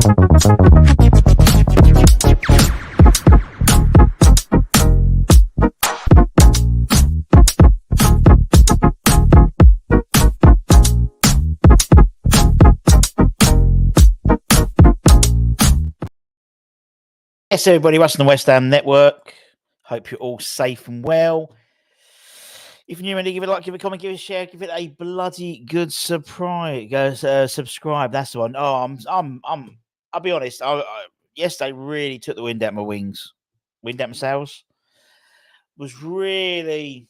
Yes, everybody, Russ on the West Ham Network. Hope you're all safe and well. If you're new, give it a like, give it a comment, give it a share, give it a bloody good surprise. Go subscribe. That's the one. Oh, I'll be honest. Yesterday really took the wind out my wings. Wind out my sails. Was really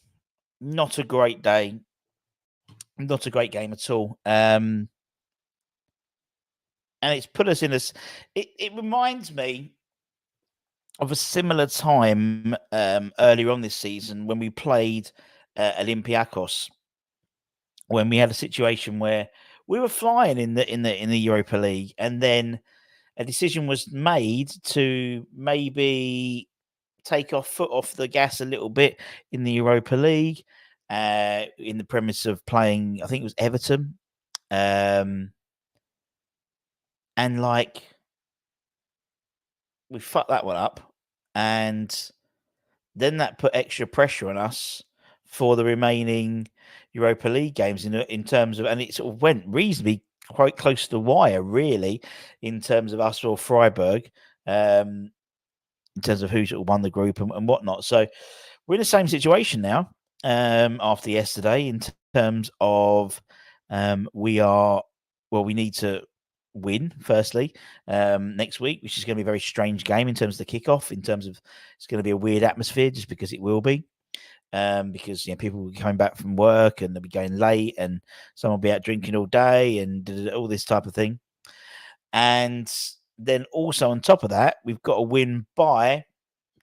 not a great day. Not a great game at all. And it's put us in this. It reminds me of a similar time earlier on this season when we played Olympiacos, when we had a situation where we were flying in the Europa League, and then a decision was made to maybe take our foot off the gas a little bit in the Europa League, in the premise of playing, I think it was Everton, and like we fucked that one up. And then that put extra pressure on us for the remaining Europa League games in terms of, and it sort of went reasonably quite close to the wire, really, in terms of us or Freiburg, in terms of who sort of won the group and whatnot. So we're in the same situation now after yesterday in terms of we need to win firstly next week, which is going to be a very strange game in terms of the kickoff, in terms of it's going to be a weird atmosphere just because it will be, because people will be coming back from work and they'll be going late and someone will be out drinking all day and all this type of thing. And then also on top of that, we've got to win by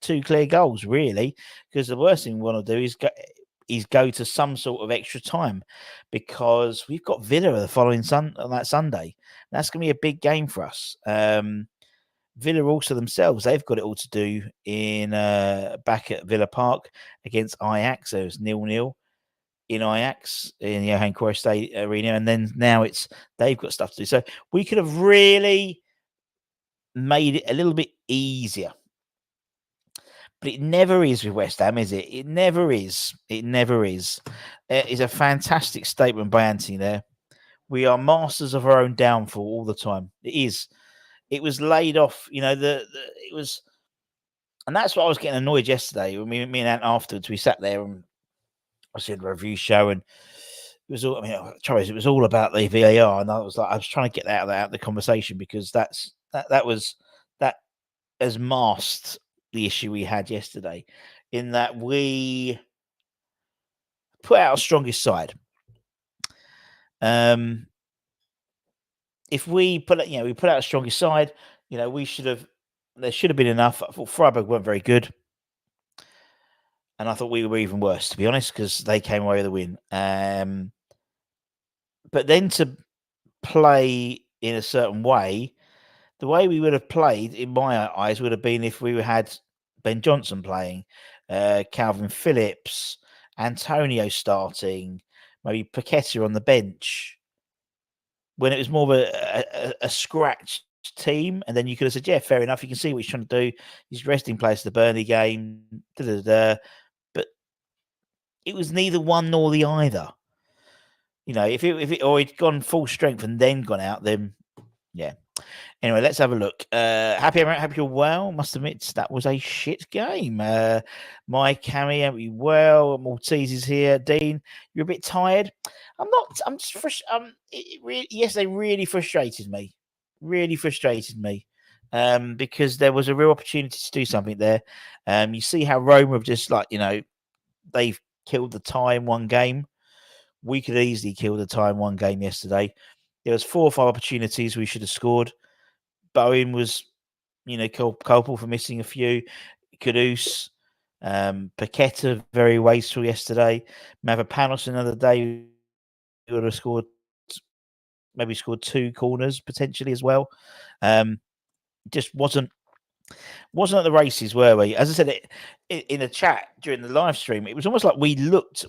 2 clear goals, really, because the worst thing we want to do is go to some sort of extra time, because we've got Villa the following on that Sunday. That's going to be a big game for us. Villa also themselves, they've got it all to do in back at Villa Park against Ajax. So it's 0-0 in Ajax in the Johan Cruyff Stadium Arena, and then now they've got stuff to do. So we could have really made it a little bit easier. But it never is with West Ham, is it? It never is. It never is. It's a fantastic statement by Anthony there. We are masters of our own downfall all the time. It is. It was laid off, it was, and that's what I was getting annoyed yesterday. Me and Ant afterwards, we sat there and I said a review show, and it was all, it was all about the VAR, and I was trying to get that out of the conversation, because that has masked the issue we had yesterday, in that we put out our strongest side. If we put out our strongest side, there should have been enough. I thought Freiburg weren't very good, and I thought we were even worse, to be honest, because they came away with a win. But then to play in a certain way, the way we would have played, in my eyes, would have been if we had Ben Johnson playing, Calvin Phillips, Antonio starting, maybe Paqueta on the bench, when it was more of a scratched team. And then you could have said, yeah, fair enough, you can see what he's trying to do. He's resting players for the Burnley game. But it was neither one nor the either. If he'd gone full strength and then gone out, then yeah. Anyway, let's have a look. Happy you're well. Must admit, that was a shit game. My cameo, well. Maltese is here. Dean, you're a bit tired. I'm not. I'm just fresh. Yes, they really frustrated me. Really frustrated me. Because there was a real opportunity to do something there. You see how Roma have just they've killed the tie in one game. We could easily kill the tie in one game yesterday. There was 4 or 5 opportunities we should have scored. Bowen was, culpable for missing a few. Kudus, Paqueta, very wasteful yesterday. Mavropanos another day would have scored 2 corners potentially as well. Just wasn't at the races, were we? As I said in the chat during the live stream, it was almost like we looked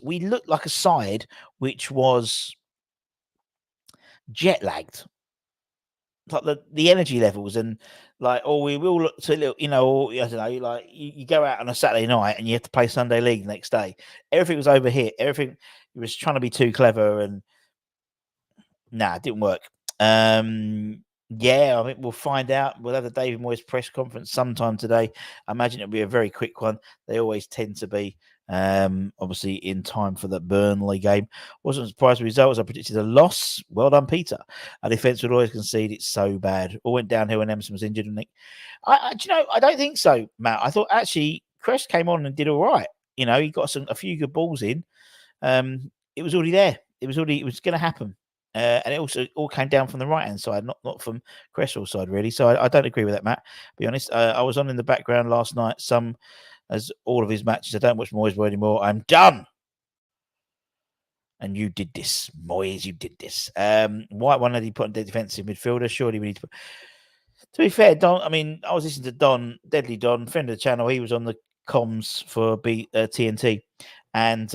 like a side which was jet lagged. like the energy levels and like, or we will look to a little, or, I don't know, like you go out on a Saturday night and you have to play Sunday league the next day. Everything was overhit. Everything, it was trying to be too clever, and it didn't work. Yeah, I think we'll find out. We'll have the David Moyes press conference sometime today. I imagine it'll be a very quick one. They always tend to be. Obviously in time for the Burnley game. Wasn't surprised with results. I predicted a loss. Well done, Peter. Our defence would always concede. It's so bad. All went downhill when Emerson was injured. And I don't think so, Matt. I thought actually Crest came on and did all right. He got a few good balls in. It was already there. It was going to happen. And it also all came down from the right hand side, not from Cresswell's side, really. So I don't agree with that, Matt. To be honest, I was on in the background last night. As all of his matches. I don't watch Moyes anymore. I'm done. And you did this, Moyes. You did this. White one that he put on the defensive midfielder. Surely we need to put. To be fair, Don. I mean, I was listening to Don, Deadly Don, friend of the channel. He was on the comms for TNT, and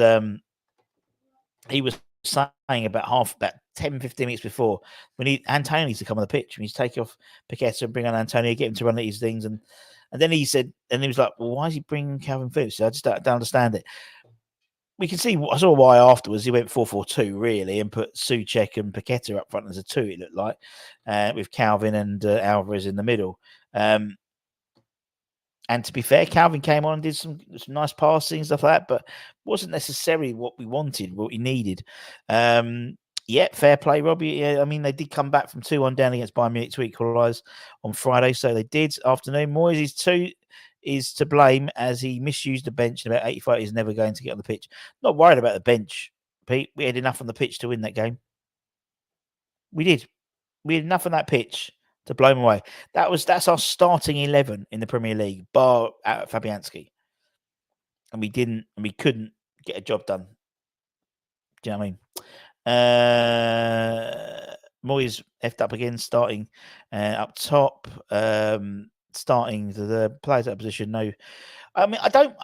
he was saying about 10, 15 minutes before we need Antonio needs to come on the pitch. We need to take off Paqueta and bring on Antonio, get him to run these things, and then he said, and he was like, "Well, why is he bringing Calvin Phillips?" I just don't understand it. We can see. I saw why afterwards. He went 4-4-2 really, and put Souček and Paqueta up front as a 2. It looked like with Calvin and Alvarez in the middle. And to be fair, Calvin came on and did some nice passing, stuff like that, but wasn't necessarily what we wanted, what we needed. Yeah, fair play, Robbie. Yeah, I mean, they did come back from 2-1 down against Bayern Munich to equalise on Friday, so they did. Afternoon, Moyes is to blame as he misused the bench. And about 85 is never going to get on the pitch. Not worried about the bench, Pete. We had enough on the pitch to win that game. We did. We had enough on that pitch to blow him away. That's our starting 11 in the Premier League, bar Fabianski. And we couldn't get a job done. Do you know what I mean? Moyes effed up again, starting up top, starting the players at position. No, I mean I don't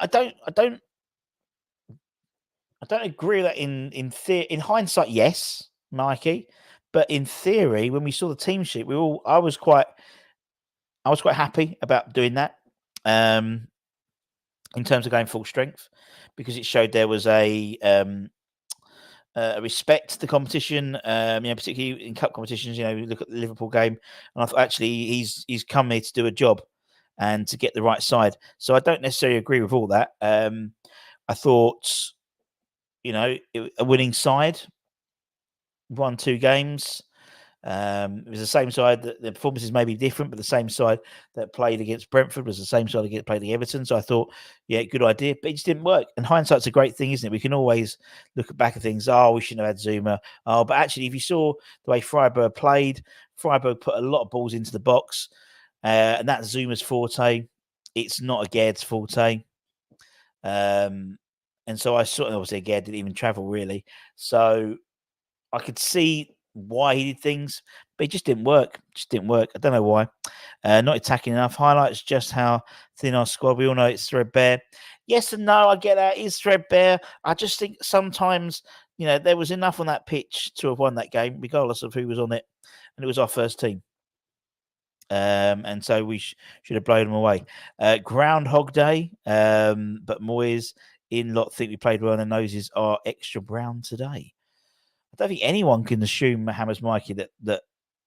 agree with that in hindsight. Yes, Mikey, but in theory, when we saw the team sheet, I was quite happy about doing that. In terms of going full strength, because it showed there was a respect to the competition, particularly in cup competitions. Look at the Liverpool game, and I thought actually he's come here to do a job and to get the right side. So I don't necessarily agree with all that. I thought, a winning side, won 2 games. It was the same side that the performances may be different, but the same side that played against Brentford was the same side that played against Everton. So I thought, yeah, good idea, but it just didn't work. And hindsight's a great thing, isn't it? We can always look back at things. Oh, we shouldn't have had Zuma. Oh, but actually, if you saw the way Freiburg played, Freiburg put a lot of balls into the box, and that's Zuma's forte. It's not a Gerd's forte. And so I saw, obviously, Gerd didn't even travel really. So I could see why he did things, but it just didn't work. I don't know why. Not attacking enough. Highlights just how thin our squad. We all know it's threadbare. Yes and no, I get that. It's threadbare. I just think sometimes, there was enough on that pitch to have won that game, regardless of who was on it. And it was our first team. And so we should have blown them away. Groundhog Day, but Moyes in lot think we played well, and the noses are extra brown today. I don't think anyone can assume, Hammers Mikey, that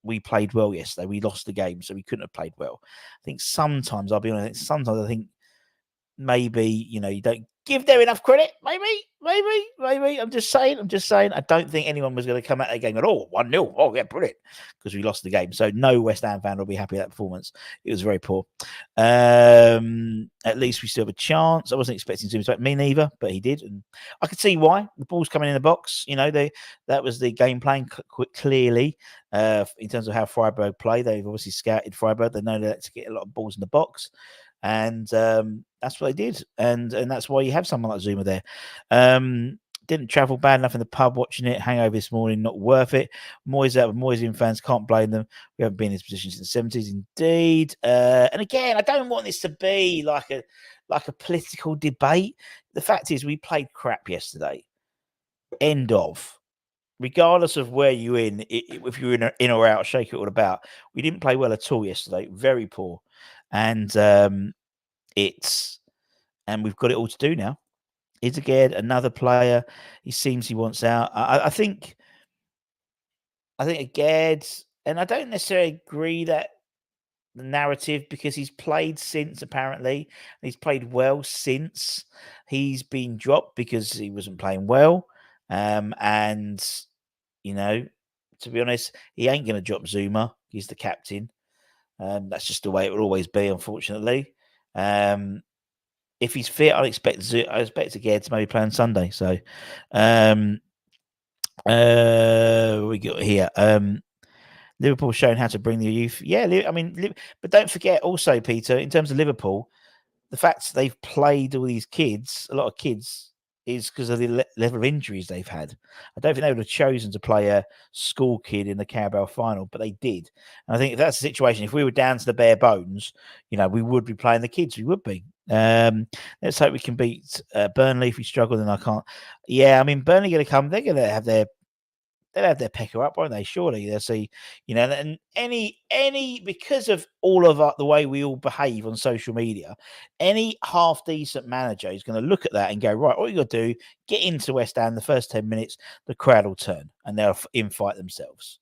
we played well yesterday. We lost the game, so we couldn't have played well. I think sometimes, I'll be honest, I think maybe, you don't give them enough credit. Maybe. I'm just saying. I don't think anyone was going to come out of the game at all. 1-0. Oh, yeah, brilliant. Because we lost the game. So no West Ham fan will be happy with that performance. It was very poor. At least we still have a chance. I wasn't expecting to expect me neither, but he did. And I could see why. The ball's coming in the box. That was the game plan clearly in terms of how Freiburg play. They've obviously scouted Freiburg. They know that to get a lot of balls in the box. And that's what they did, and that's why you have someone like Zuma there. Didn't travel bad enough in the pub watching it. Hangover this morning, not worth it. Moyesian fans can't blame them. We haven't been in this position since the 70s, indeed. And again, I don't want this to be like a political debate. The fact is, we played crap yesterday. End of. regardless of where you're if you're in or out, shake it all about. We didn't play well at all yesterday. Very poor, and we've got it all to do now. Is again another player. He seems he wants out. I think again, and I don't necessarily agree that the narrative because he's played since apparently. He's played well since he's been dropped because he wasn't playing well. And you know, to be honest, he ain't going to drop Zuma. He's the captain. That's just the way it will always be, unfortunately. If he's fit, I expect again to maybe play on Sunday. So, we got here. Liverpool showing how to bring the youth. Yeah, I mean, but don't forget also, Peter, in terms of Liverpool, the fact they've played all these kids, a lot of kids, is because of the level of injuries they've had. I don't think they would have chosen to play a school kid in the Carabao final, but they did. And I think if that's the situation, if we were down to the bare bones, we would be playing the kids. We would be. Let's hope we can beat Burnley. If we struggle, then I can't. Yeah, I mean, Burnley going to come. They're going to have they'll have their pecker up, won't they? Surely they'll see, and any because of all of the way we all behave on social media, any half decent manager is going to look at that and go, right, what you got to do, get into West Ham the first 10 minutes, the crowd will turn and they'll infight themselves.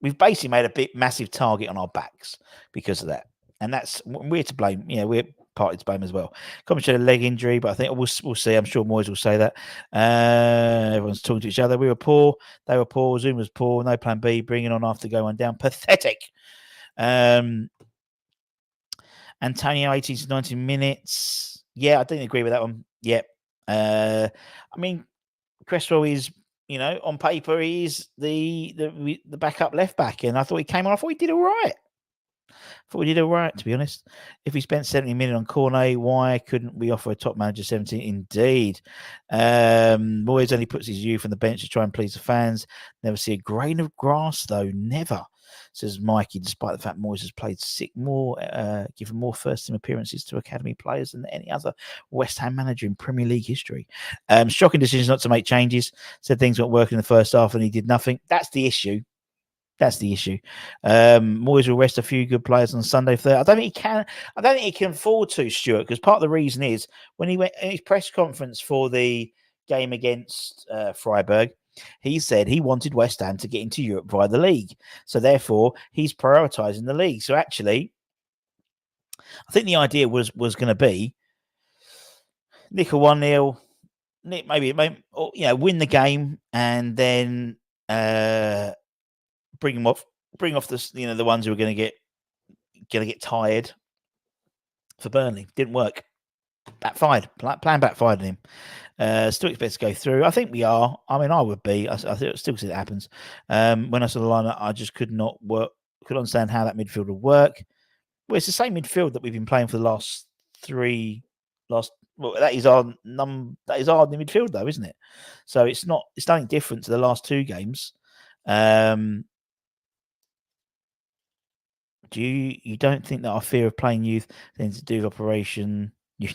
We've basically made a massive target on our backs because of that. And we're to blame. We're partly to blame as well. Commentary a leg injury, but I think we'll see. I'm sure Moyes will say that. Everyone's talking to each other. We were poor. They were poor. Zoom was poor. No plan B. Bringing on after going down. Pathetic. Antonio, 18 to 90 minutes. Yeah, I didn't agree with that one. Yep. I mean, Cresswell is, on paper, he's the backup left back, and I thought he came on. I thought he did all right. Thought we did all right, to be honest. If we spent 70 million on Cornet, why couldn't we offer a top manager 17? Indeed. Moyes only puts his youth on the bench to try and please the fans. Never see a grain of grass, though. Never, says Mikey, despite the fact Moyes has played given more first-team appearances to academy players than any other West Ham manager in Premier League history. Shocking decisions not to make changes. Said things weren't working in the first half and he did nothing. That's the issue. Moyes will rest a few good players on Sunday. I don't think he can. I don't think he can afford to, Stuart, because part of the reason is when he went in his press conference for the game against Freiburg, he said he wanted West Ham to get into Europe via the league. So therefore, he's prioritising the league. So actually, I think the idea was going to be nick a 1-0, maybe win the game, and then bring off the ones who are going to get tired for Burnley. Didn't work. Backfired. Plan backfired on him. Still expect to go through. I think we are. I mean, I would be. I still see that happens. When I saw the lineup, I just could not understand how that midfield would work. Well, it's the same midfield that we've been playing for the last three. That is our midfield, though, isn't it? So it's nothing different to the last two games. You don't think that our fear of playing youth things to do with operation? You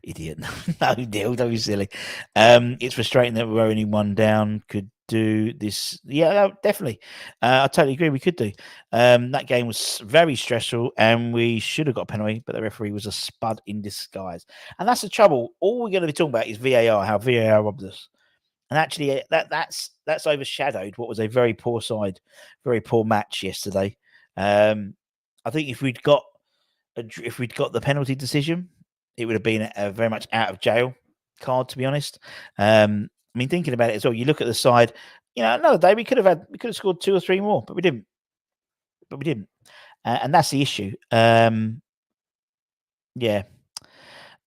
idiot! No deal. Don't be silly. It's frustrating that we're only one down. Could do this. Yeah, no, definitely. I totally agree. We could do. That game was very stressful, and we should have got a penalty, but the referee was a spud in disguise. And that's the trouble. All we're going to be talking about is VAR. How VAR robbed us. And actually, that's overshadowed what was a very poor very poor match yesterday. I think if we'd got the penalty decision, it would have been a very much out of jail card, to be honest. I mean, thinking about it as well, you look at the side. Another day we could have scored 2 or 3 more, but we didn't. And that's the issue. Yeah.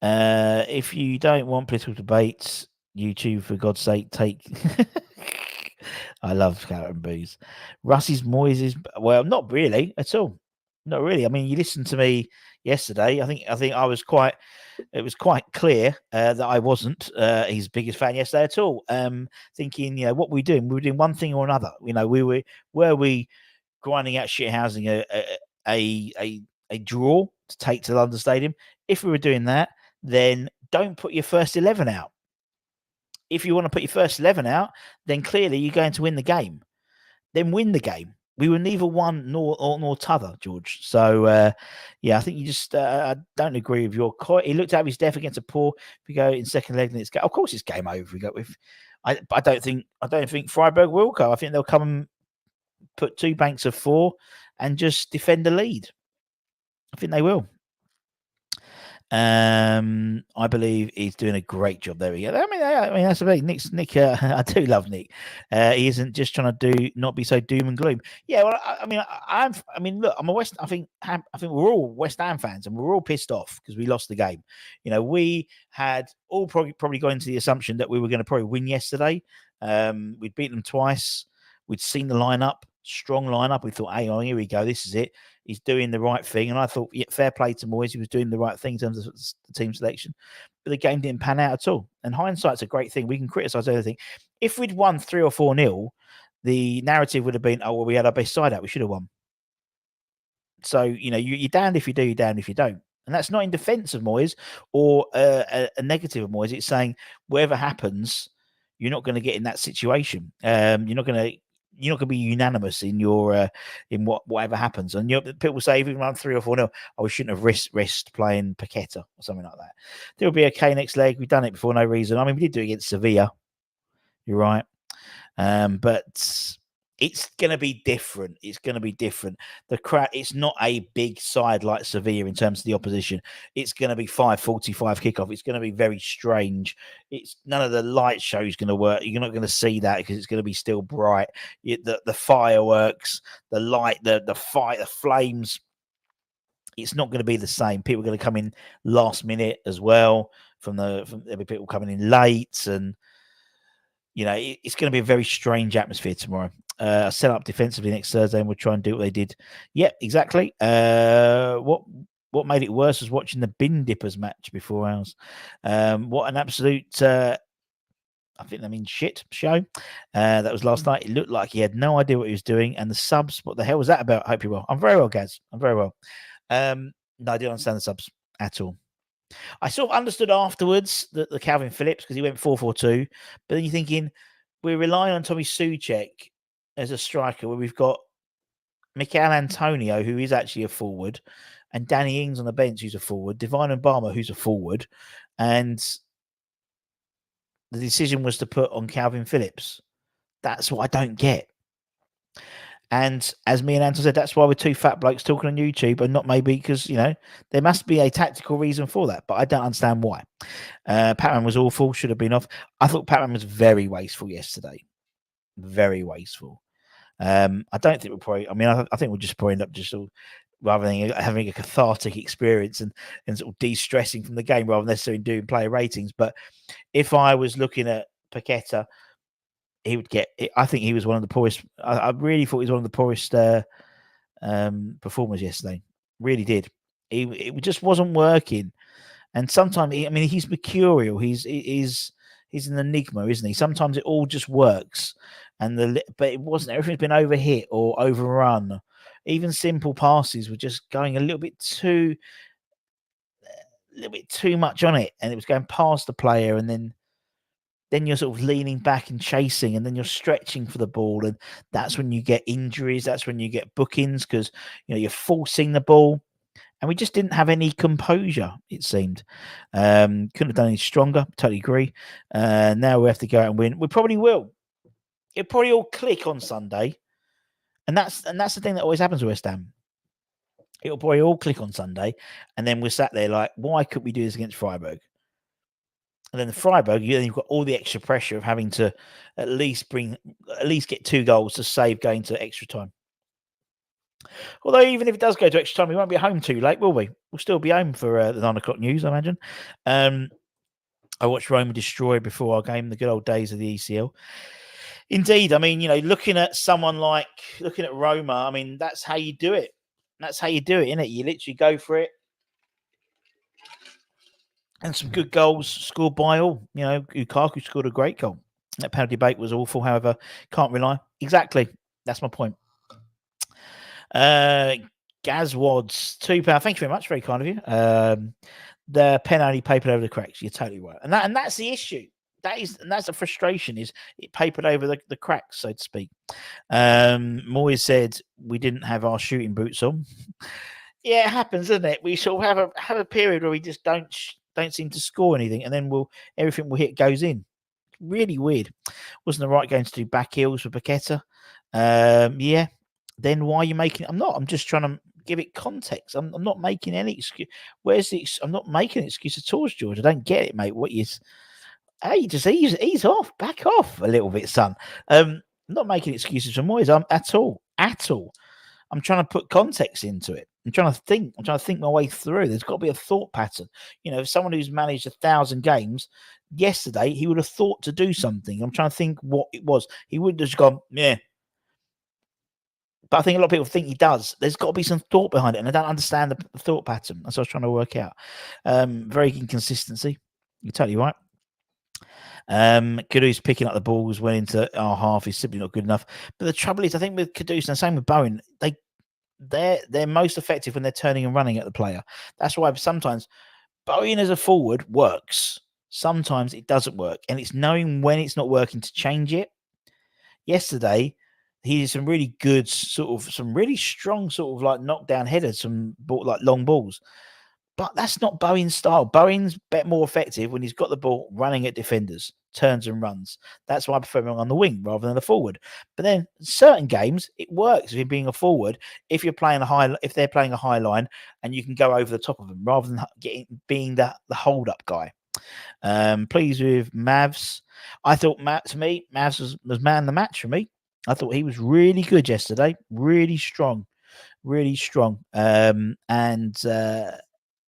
If you don't want political debates, YouTube, for God's sake, take. I love carrot and booze. Russ's Moyes well, not really at all. Not really. I mean, you listened to me yesterday. I think I was quite. It was quite clear that I wasn't his biggest fan yesterday at all. Thinking, what were we doing? We were doing one thing or another. Were we grinding out shithousing a draw to take to London Stadium? If we were doing that, then don't put your first 11 out. if you want to put your first 11 out, then clearly you're going to win the game. Then win the game. We were neither one nor t'other, George. So, yeah, I think you just I don't agree with your. He looked out of his depth against a poor. If we go in second leg, then it's of course it's game over. We go with. I don't think Freiburg will go. I think they'll come and put 2 banks of 4 and just defend the lead. I think they will. I believe he's doing a great job. There we go. I mean that's a big Nick. I do love Nick. He isn't just trying to not be so doom and gloom. Yeah, well, I mean, look, I'm a West. I think we're all West Ham fans, and we're all pissed off because we lost the game. We had all probably gone into the assumption that we were going to probably win yesterday. We'd beaten them twice. We'd seen the lineup, strong lineup. We thought, hey, here we go. This is it. He's doing the right thing. And I thought, yeah, fair play to Moyes. He was doing the right thing in terms of the team selection. But the game didn't pan out at all. And hindsight's a great thing. We can criticise everything. If we'd won 3 or 4-0, the narrative would have been, oh, well, we had our best side out. We should have won. So, you're damned if you do, you're damned if you don't. And that's not in defence of Moyes or a negative of Moyes. It's saying whatever happens, you're not going to get in that situation. You're not going to be unanimous in your in whatever happens. And people say if we run 3 or 4-0, we shouldn't have risked playing Paqueta or something like that. There'll be okay next leg. We've done it before, no reason. I mean, we did do it against Sevilla. You're right. But it's going to be different. It's going to be different. It's not a big side like Sevilla in terms of the opposition. It's going to be 5:45 kickoff. It's going to be very strange. It's none of the light shows going to work. You're not going to see that because it's going to be still bright. The fireworks, the light, the fight, the flames. It's not going to be the same. People are going to come in last minute as well. There'll be people coming in late, and it's going to be a very strange atmosphere tomorrow. Set up defensively next Thursday, and we'll try and do what they did. Yeah, exactly. What made it worse was watching the Bin Dippers match before ours. What an absolute, shit show. That was last night. It looked like he had no idea what he was doing. And the subs, what the hell was that about? I hope you're well. I'm very well, Gaz. I'm very well. No, I didn't understand the subs at all. I sort of understood afterwards that the Calvin Phillips, because he went 4-4-2. But then you're thinking, we're relying on Tommy Souček as a striker, where we've got Mikel Antonio, who is actually a forward, and Danny Ings on the bench, who's a forward, Divine Mbama, who's a forward, and the decision was to put on Calvin Phillips. That's what I don't get. And as me and Anton said, that's why we're 2 fat blokes talking on YouTube, and not maybe because, there must be a tactical reason for that, but I don't understand why. Patman was awful, should have been off. I thought Patman was very wasteful yesterday. Very wasteful. I don't think we'll probably, I think we'll just probably end up just sort of, rather than having a cathartic experience and sort of de-stressing from the game rather than necessarily doing player ratings. But if I was looking at Paqueta, he would get, I think he was one of the poorest. I really thought he was one of the poorest performers yesterday. Really did. It just wasn't working. And sometimes, he's mercurial. He's an enigma, isn't he? Sometimes it all just works. But it wasn't. Everything's been overhit or overrun. Even simple passes were just going a little bit too much on it. And it was going past the player, and then you're sort of leaning back and chasing, and then you're stretching for the ball, and that's when you get injuries. That's when you get bookings because you're forcing the ball, and we just didn't have any composure. It seemed couldn't have done any stronger. Totally agree. Now we have to go out and win. We probably will. It'll probably all click on Sunday, and that's the thing that always happens with West Ham. It'll probably all click on Sunday, and then we're sat there like, why could we do this against Freiburg? And then the Freiburg, you've got all the extra pressure of having to at least get 2 goals to save going to extra time. Although even if it does go to extra time, we won't be home too late, will we? We'll still be home for the 9 o'clock news, I imagine. I watched Roma destroy before our game, the good old days of the ECL. Indeed, looking at Roma, that's how you do it. That's how you do it, isn't it? You literally go for it. And some good goals scored by all. Lukaku scored a great goal. That penalty debate was awful. However, can't rely. Exactly. That's my point. Gazwads, £2. Thank you very much. Very kind of you. The pen only papered over the cracks. You're totally right. And that's the issue. that's a frustration. Is it papered over the cracks, so to speak. Moyes said we didn't have our shooting boots on. Yeah, it happens, doesn't it? We sort of have a period where we just don't seem to score anything, and then everything we hit goes in. Really weird. Wasn't the right game to do back heels for Paqueta. Yeah. Then why are you making? I'm not. I'm just trying to give it context. I'm not making any excuse. I'm not making an excuse at all, George. I don't get it, mate. What is? Hey, just ease off, back off a little bit, son. I'm not making excuses for Moyes. At all, at all. I'm trying to put context into it. I'm trying to think my way through. There's got to be a thought pattern. If someone who's managed 1,000 games, yesterday he would have thought to do something. I'm trying to think what it was. He would have just gone, yeah. But I think a lot of people think he does. There's got to be some thought behind it, and I don't understand the thought pattern. That's what I was trying to work out. Very inconsistency. You're totally right. Kudus picking up the balls, went into our half. He's simply not good enough. But the trouble is, I think with Kudus and the same with Bowen, they're most effective when they're turning and running at the player. That's why sometimes Bowen as a forward works. Sometimes it doesn't work, and it's knowing when it's not working to change it. Yesterday, he did some really good some really strong like knockdown headers, some like long balls. But that's not Bowen's style. Bowen's more effective when he's got the ball running at defenders, turns and runs. That's why I prefer him on the wing rather than the forward. But then certain games, it works with him being a forward if they're playing a high line and you can go over the top of them rather than being the hold up guy. Pleased with Mavs. I thought Mavs was man of the match for me. I thought he was really good yesterday, really strong.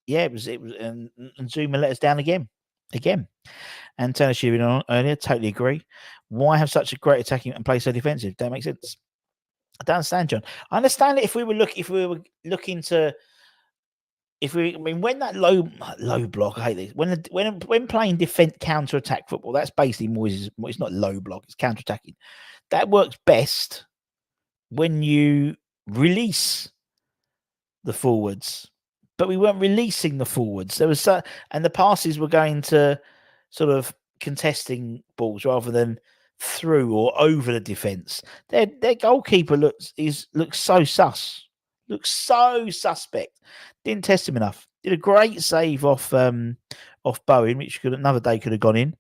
Yeah, it was, and Zuma let us down again. And Turner shooting on earlier, totally agree. Why have such a great attacking and play so defensive? Don't make sense. I don't understand, John. I understand it if we were looking to, when that low block, I hate this. When playing defense counter attack football, that's basically Moyes'. It's not low block; it's counter attacking. That works best when you release the forwards. But we weren't releasing the forwards. There was and the passes were going to sort of contesting balls rather than through or over the defence. Their goalkeeper looks so sus. Looks so suspect. Didn't test him enough. Did a great save off Bowen, which another day could have gone in,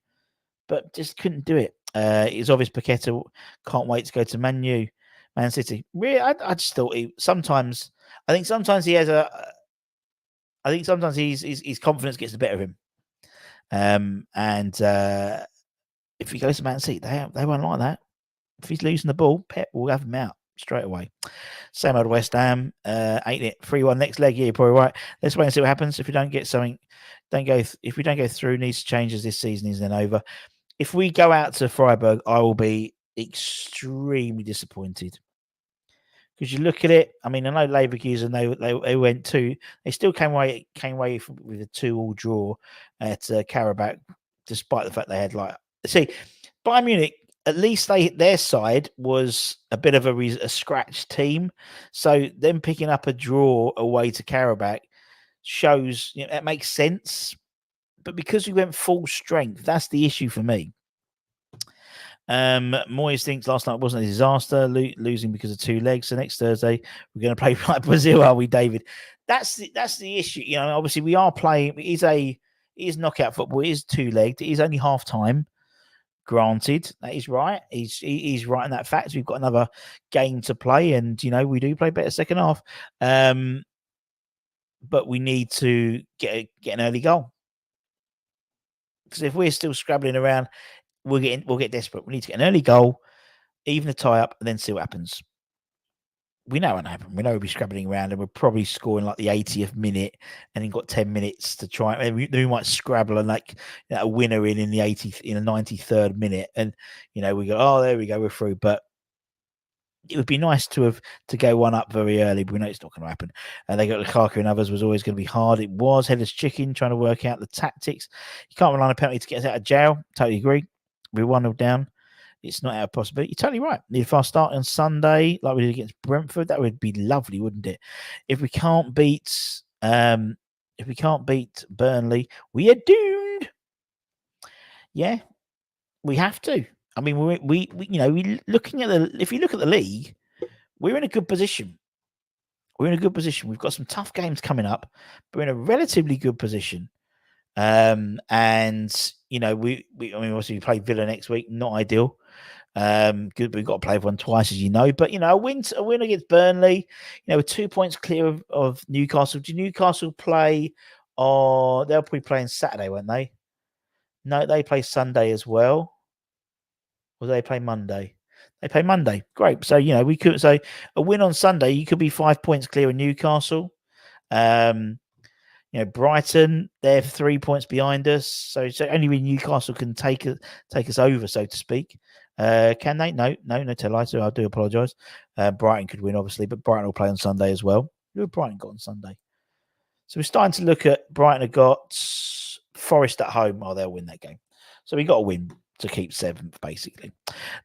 but just couldn't do it. It's obvious Paqueta can't wait to go to Man City. Really, I just thought sometimes he has I think sometimes his confidence gets the better of him. If he goes to Man City, they won't like that. If he's losing the ball, Pep will have him out straight away. Same old West Ham, ain't it? 3-1 next leg. Yeah, you're probably right. Let's wait and see what happens. If we don't get something, if we don't go through, needs changes this season is then over. If we go out to Freiburg, I will be extremely disappointed. Because you look at it, I mean, I know Leverkusen, they went they still came away with a 2-2 draw at Karabakh, despite the fact they had Bayern Munich. At least their side was a bit of a scratch team, so them picking up a draw away to Karabakh shows that makes sense. But because we went full strength, that's the issue for me. Moyes thinks last night wasn't a disaster, losing because of 2 legs. So next Thursday we're going to play like Brazil, are we, David? That's the issue. Obviously we are playing. It is knockout football. It is 2-legged. It is only half time. Granted, that is right. He's right in that fact. We've got another game to play, and we do play better second half. But we need to get an early goal, because if we're still scrabbling around, we'll get desperate. We need to get an early goal, even a tie up, and then see what happens. We know what'll happen. We know we'll be scrabbling around, and we're probably scoring like the 80th minute, and then got 10 minutes to try. And we might scrabble and a winner in the 80th, in the 93rd minute, and we go, oh, there we go, we're through. But it would be nice to go one up very early, but we know it's not going to happen. They got Lukaku and others was always going to be hard. It was headless chicken, trying to work out the tactics. You can't rely on a penalty to get us out of jail. Totally agree. We're 1-0 down. It's not out of possibility. You're totally right. If I start on Sunday, like we did against Brentford, that would be lovely, wouldn't it? If we can't beat Burnley, we are doomed. Yeah. We have to. I mean, we looking at if you look at the league, we're in a good position. We're in a good position. We've got some tough games coming up. But we're in a relatively good position. And we I mean, obviously we play Villa next week. Not ideal. Good. We've got to play everyone twice, as you know. But a win against Burnley. We're 2 points clear of Newcastle. Do Newcastle play? Or they'll probably play on Saturday, won't they? No, they play Sunday as well. Or they play Monday? They play Monday. Great. So, we could say a win on Sunday, you could be 5 points clear of Newcastle. Brighton, they're 3 points behind us. So only Newcastle can take us over, so to speak. Can they? No, tell lies. I do apologise. Brighton could win, obviously, but Brighton will play on Sunday as well. Who have Brighton got on Sunday? So we're starting to look at Brighton have got Forest at home. Oh, they'll win that game. So we got to win to keep 7th, basically.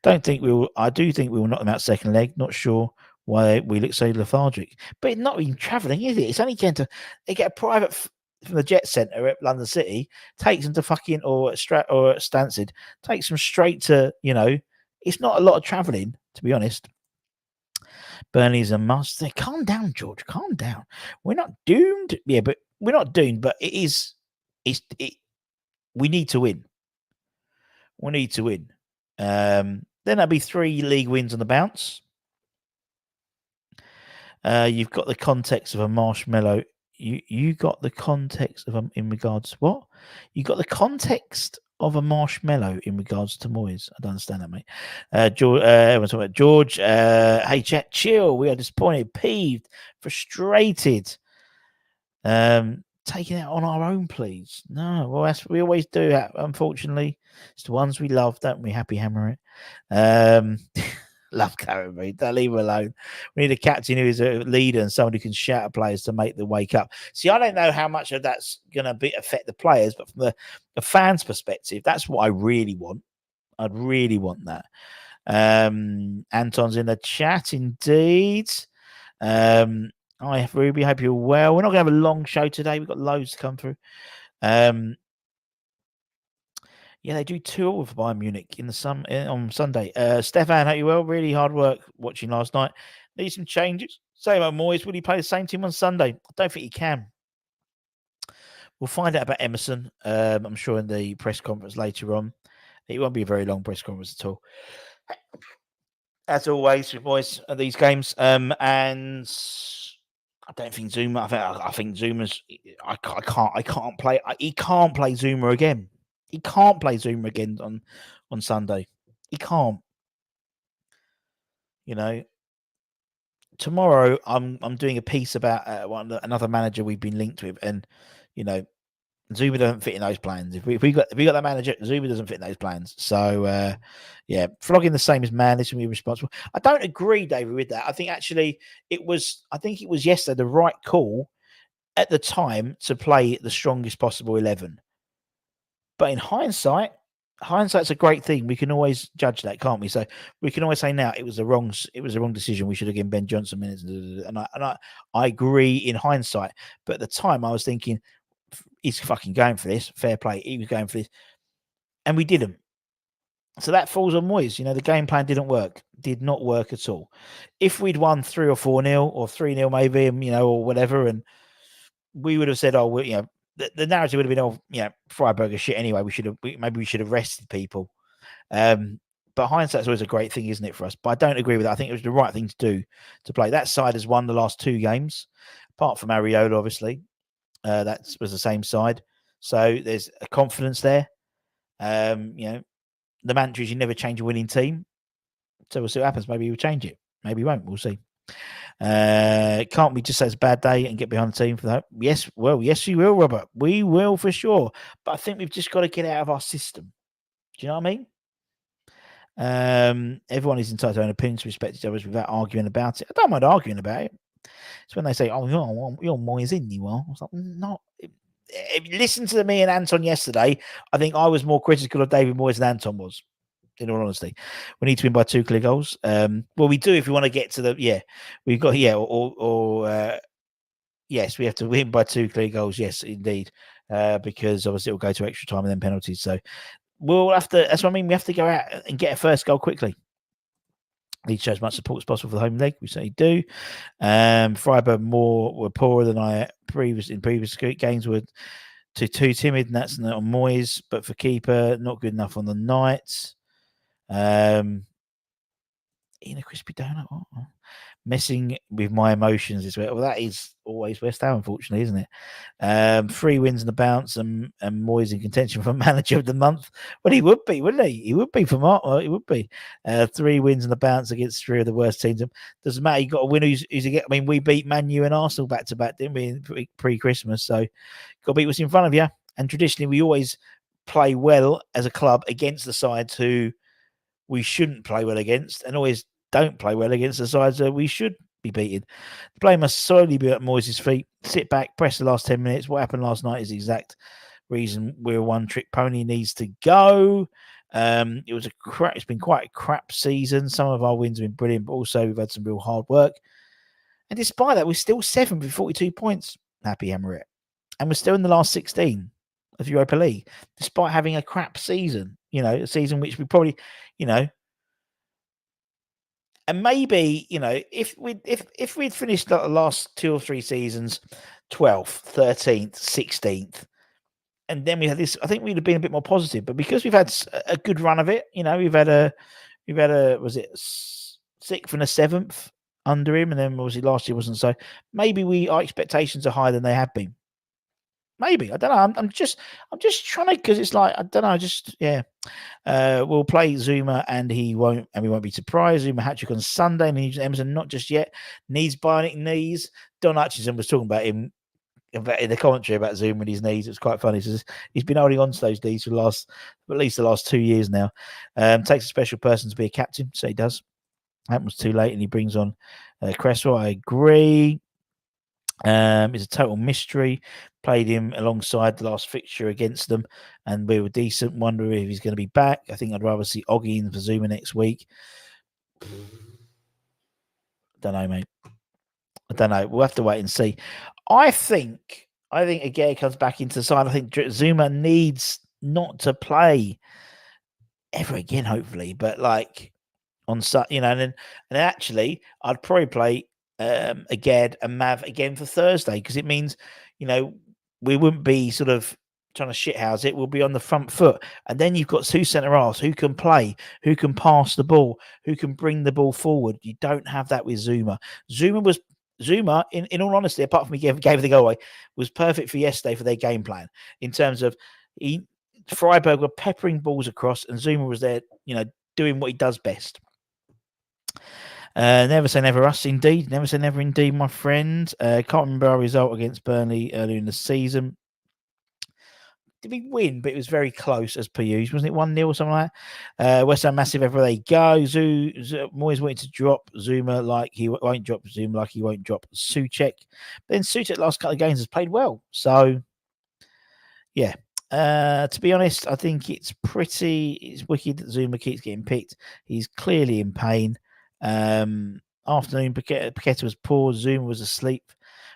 I do think we will knock them out second leg. Not sure why we look so lethargic. But not even travelling, is it? It's only getting to... They get a private from the Jet Centre at London City, takes them to fucking... Or Stansted, takes them straight to, It's not a lot of travelling, to be honest. Burnley's a must. Calm down, George. Calm down. We're not doomed. Yeah, but we're not doomed. But it is. We need to win. We need to win. Then that'd be 3 league wins on the bounce. You've got the context of a marshmallow. You got the context of in regards to what? You got the context of a marshmallow in regards to Moyes. I don't understand that, mate. George, everyone's talking about George. Hey, chat, chill. We are disappointed, peeved, frustrated. Taking it on our own, please. No, well, we always do that. Unfortunately, it's the ones we love, don't we? Happy Hammer it. Love Karen Reid. Don't leave him alone. We need a captain who is a leader and someone who can shout at players to make them wake up. See, I don't know how much of that's going to affect the players, but from the fans' perspective, that's what I really want. I'd really want that. Anton's in the chat, indeed. Hi, Ruby. Hope you're well. We're not going to have a long show today. We've got loads to come through. Yeah, they do 2 for Bayern Munich on Sunday. Stefan, hope you well. Really hard work watching last night. Need some changes. Same old Moyes. Will he play the same team on Sunday? I don't think he can. We'll find out about Emerson. I'm sure in the press conference later on. It won't be a very long press conference at all. As always with Moyes at these games. And I don't think Zuma. I think Zuma's. I can't play. He can't play Zuma again. He can't play Zuma again on Sunday. He can't. Tomorrow I'm doing a piece about another manager we've been linked with, and Zuma doesn't fit in those plans. If we got that manager, Zuma doesn't fit in those plans. So flogging the same as man. This will be responsible. I don't agree, David, with that. I think actually it was yesterday the right call at the time to play the strongest possible 11. But in hindsight's a great thing. We can always judge that, can't we? So we can always say now it was the wrong decision. We should have given Ben Johnson minutes. And I agree in hindsight. But at the time I was thinking, he's fucking going for this. Fair play. He was going for this. And we didn't. So that falls on Moyes. The game plan didn't work. Did not work at all. If we'd won 3 or 4-0 or 3-0 maybe, and, or whatever, and we would have said, the narrative would have been, Freiburg is shit anyway. Maybe we should have rested people. But hindsight's always a great thing, isn't it, for us? But I don't agree with that. I think it was the right thing to do to play. That side has won the last 2 games, apart from Areola, obviously. That was the same side. So there's a confidence there. The mantra is you never change a winning team. So we'll see what happens. Maybe we'll change it. Maybe we won't. We'll see. Can't we just say it's a bad day and get behind the team for that? Yes, we will, Robert. We will for sure. But I think we've just got to get out of our system. Do you know what I mean? Everyone is entitled to an opinion to respect each other without arguing about it. I don't mind arguing about it. It's when they say, "Oh, you're Moyes in you are." I was like, "No." Listen to me and Anton yesterday. I think I was more critical of David Moyes than Anton was. In all honesty, we need to win by 2 clear goals. Well, we do if we want to get to the we've got yes, we have to win by 2 clear goals. Yes, indeed, because obviously it will go to extra time and then penalties. So we'll have to. That's what I mean. We have to go out and get a first goal quickly. Need to show as much support as possible for the home leg. We certainly do. Freiburg were poorer than in previous games. Were too timid, and that's not on Moyes. But for keeper, not good enough on the night. Eating a crispy donut. Oh. Messing with my emotions as well. Well, that is always West Ham, unfortunately, isn't it? 3 wins and a bounce, and Moyes in contention for manager of the month. Well, he would be, wouldn't he? He would be for Mark. He would be. 3 wins and a bounce against 3 of the worst teams. Doesn't matter. You got to win. Who's again? I mean, we beat Man U and Arsenal back to back, didn't we? Pre-Christmas, so got to beat what's in front of you. And traditionally, we always play well as a club against the sides who we shouldn't play well against, and always don't play well against the sides that we should be beating. The blame must solely be at Moyes' feet. Sit back, press the last 10 minutes. What happened last night is the exact reason we're a one-trick pony. Needs to go. It's been quite a crap season. Some of our wins have been brilliant, but also we've had some real hard work. And despite that, we're still 7th with 42 points. Happy Emirates. And we're still in the last 16 of Europa League, despite having a crap season. A season which we probably, and maybe, if we'd finished the last 2 or 3 seasons 12th, 13th, 16th, and then we had this, I think we'd have been a bit more positive. But because we've had a good run of it, we've had a was it 6th and a 7th under him, and then obviously last year wasn't so. Maybe our expectations are higher than they have been. Maybe, I don't know. I'm just trying to, because it's like, I don't know. We'll play Zuma, and we won't be surprised. Zuma hat-trick on Sunday, and Emerson not just yet needs bionic knees. Don Hutchinson was talking about him in the commentary about Zuma and his knees. It was quite funny. So he's been holding on to those knees for at least the last 2 years now. Takes a special person to be a captain, so he does. That was too late, and he brings on Cresswell. I agree. It's a total mystery. Played him alongside the last fixture against them, and we were decent. Wonder if he's going to be back. I think I'd rather see Oggy in for Zuma next week. Don't know, mate. I don't know. We'll have to wait and see. I think Aguirre comes back into the side. I think Zuma needs not to play ever again, hopefully. But like on and actually, I'd probably play again and Mav again for Thursday, because it means we wouldn't be sort of trying to shithouse it. We'll be on the front foot, and then you've got 2 centre halves who can play, who can pass the ball, who can bring the ball forward. You don't have that with Zuma. Zuma, in all honesty, apart from he gave the goal away, was perfect for yesterday for their game plan in terms of Freiburg were peppering balls across, and Zuma was there, doing what he does best. Never say never, us indeed. Never say never indeed, my friend. Can't remember our result against Burnley earlier in the season. Did we win? But it was very close, as per usual. Wasn't it 1-0 or something like that? West Ham massive everywhere they go. Moyes wanted to drop Zuma like he won't drop Zuma, like he won't drop Souček. But then Souček last couple of games has played well. So, yeah. To be honest, I think it's wicked that Zuma keeps getting picked. He's clearly in pain. Afternoon, Paqueta was poor. Zuma was asleep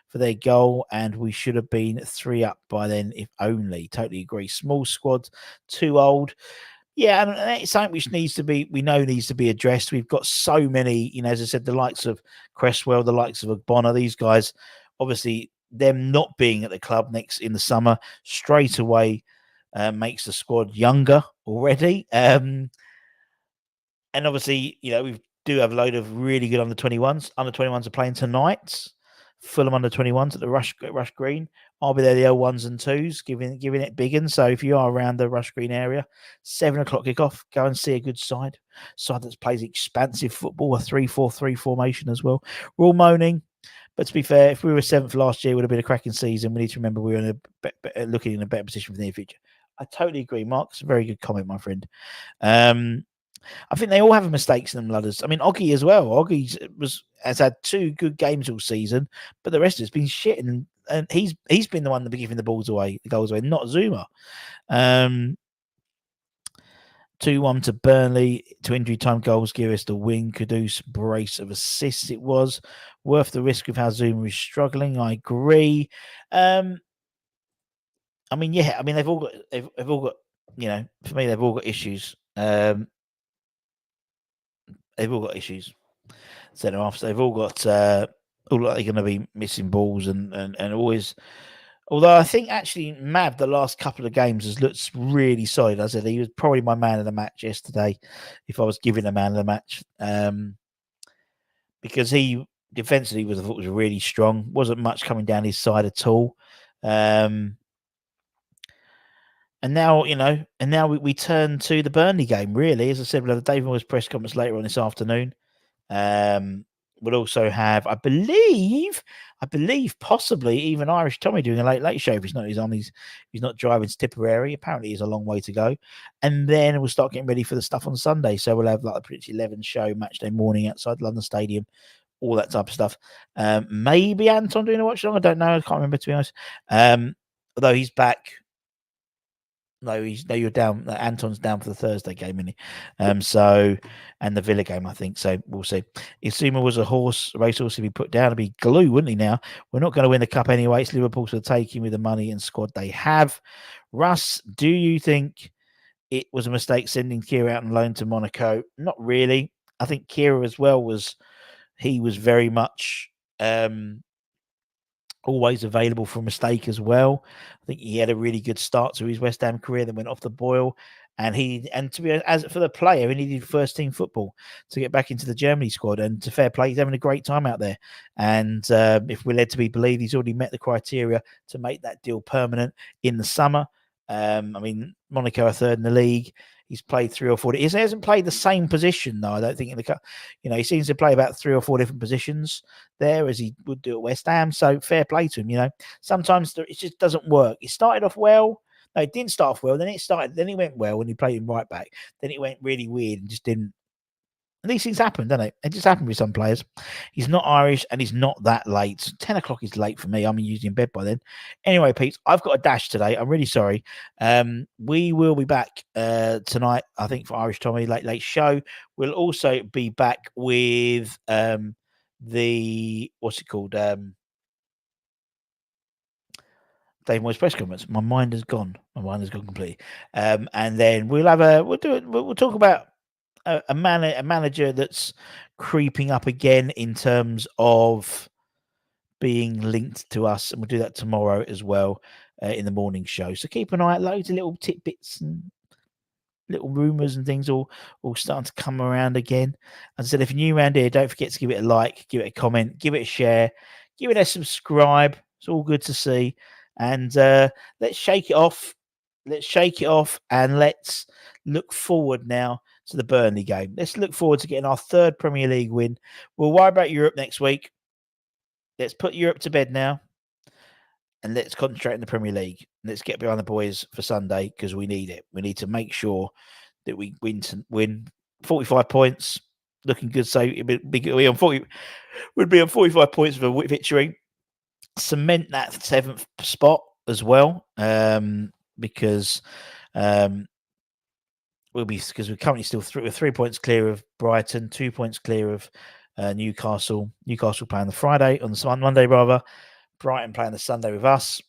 for their goal, and we should have been 3 up by then, if only. Totally agree. Small squad, too old. Yeah, and it's something which needs to be addressed. We've got so many, as I said, the likes of Cresswell, the likes of Ogbonna. These guys, obviously, them not being at the club next in the summer straight away makes the squad younger already. And obviously, we do have a load of really good under-21s. Under-21s are playing tonight. Fulham under-21s at the Rush Green. I'll be there, the L1s and 2s, giving it big. And so if you are around the Rush Green area, 7 o'clock kickoff, go and see a good side that plays expansive football, a 3-4-3 formation as well. We're all moaning, but to be fair, if we were 7th last year, it would have been a cracking season. We need to remember we were looking in a better position for the near future. I totally agree, Mark. It's a very good comment, my friend. I think they all have mistakes in them, ladders. I mean, Oggy as well. Oggy has had 2 good games all season, but the rest has been shit, and he's been the one that been giving the goals away, not Zuma. 2-1 to Burnley. 2 injury time goals give us the win. Kudus brace of assists. It was worth the risk of how Zuma is struggling. I agree. They've all got for me, they've all got issues. They've all got issues. Centre halves. They've all got all like they're going to be missing balls and always. Although I think actually Mav the last couple of games has looked really solid. I said he was probably my man of the match yesterday, if I was giving a man of the match, because he defensively was really strong. Wasn't much coming down his side at all. And now, we turn to the Burnley game, really. As I said, we'll have the David Moyes press conference later on this afternoon. We'll also have, I believe, possibly even Irish Tommy doing a late show. If he's not driving to Tipperary. Apparently, he's a long way to go. And then we'll start getting ready for the stuff on Sunday. So we'll have like a pretty 11 show, match day morning outside London Stadium, all that type of stuff. Maybe Anton doing a watch along. I don't know. I can't remember, to be honest. Although he's back. No, you're down. Anton's down for the Thursday game, isn't he? And the Villa game, I think. So we'll see. If Suma was a racehorse, if he put down, it'd be glue, wouldn't he? Now we're not going to win the cup anyway. It's Liverpool to take him with the money and squad they have. Russ, do you think it was a mistake sending Kira out on loan to Monaco? Not really. I think Kira as well was very much always available for a mistake as well. I think he had a really good start to his West Ham career, then went off the boil. And to be as for the player, he needed first team football to get back into the Germany squad. And to fair play, he's having a great time out there. And if we're led to be believed, he's already met the criteria to make that deal permanent in the summer. Monaco are third in the league. He's played 3 or 4. He hasn't played the same position, though, I don't think, in the cup. He seems to play about 3 or 4 different positions there, as he would do at West Ham. So fair play to him, Sometimes it just doesn't work. He started off well. No, it didn't start off well. Then it went well when he played him right back. Then it went really weird and just didn't. And these things happen, don't they? It just happened with some players. He's not Irish and he's not that late. 10 o'clock is late for me. I'm usually in bed by then. Anyway, Pete, I've got a dash today. I'm really sorry. We will be back tonight, I think, for Irish Tommy, late show. We'll also be back with what's it called? Dave Moyes press conference. My mind has gone. Completely. And then we'll talk about a manager that's creeping up again in terms of being linked to us, and we'll do that tomorrow as well in the morning show. So keep an eye out. Loads of little tidbits and little rumours and things all starting to come around again. As I said, if you're new around here, don't forget to give it a like, give it a comment, give it a share, give it a subscribe. It's all good to see. And let's shake it off. And let's look forward now to the Burnley game. Let's look forward to getting our 3rd Premier League win. We'll worry about Europe next week. Let's put Europe to bed now. And let's concentrate on the Premier League. Let's get behind the boys for Sunday, because we need it. We need to make sure that we win 45 points. Looking good. So we'd be on 45 points for a victory. Cement that 7th spot as well, because we're currently still 3 points clear of Brighton, 2 points clear of Newcastle. Newcastle playing the Friday on the Monday rather. Brighton playing the Sunday with us.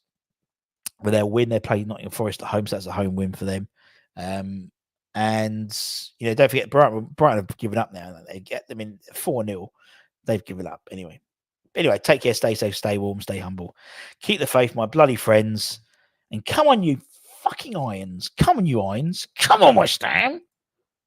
With their win, they play Nottingham Forest at home, so that's a home win for them. And don't forget Brighton have given up now. They get them in 4-0. They've given up anyway. Anyway, take care, stay safe, stay warm, stay humble. Keep the faith, my bloody friends. And come on, you fucking Irons. Come on, you Irons. Come on, West Ham.